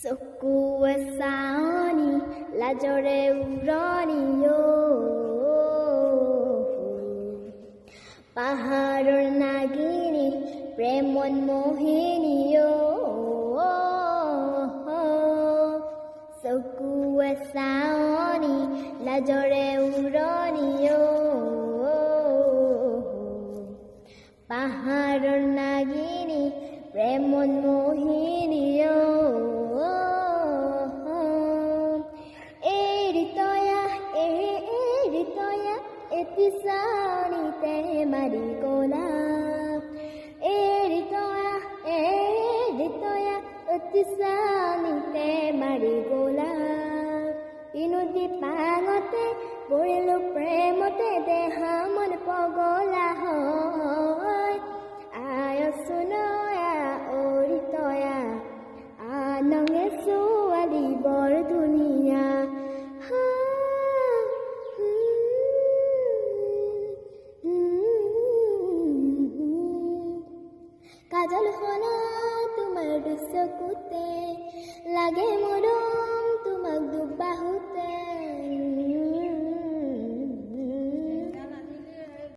চকুৱে চাৱনি লাজৰে উৰণি পাহাৰৰ নাগিনী প্ৰেমত মোহিনী চকুৱে চাৱনি লাজৰে উৰণি পাহাৰৰ নাগিনী প্ৰেমত মোহিনী এটি চানিতে মাৰি গলা এৰি তয়া অতি চানিতে মাৰি গলা ইনদী পাঙতে পৰিলো প্ৰেমতে দেহা মন পগলা হয় আয়সু নয়া অৰি তয়া আনঙে ছোৱালী বৰ ধুনীয়া কাজল হলা তোমাৰ চকুতে লাগে মৰম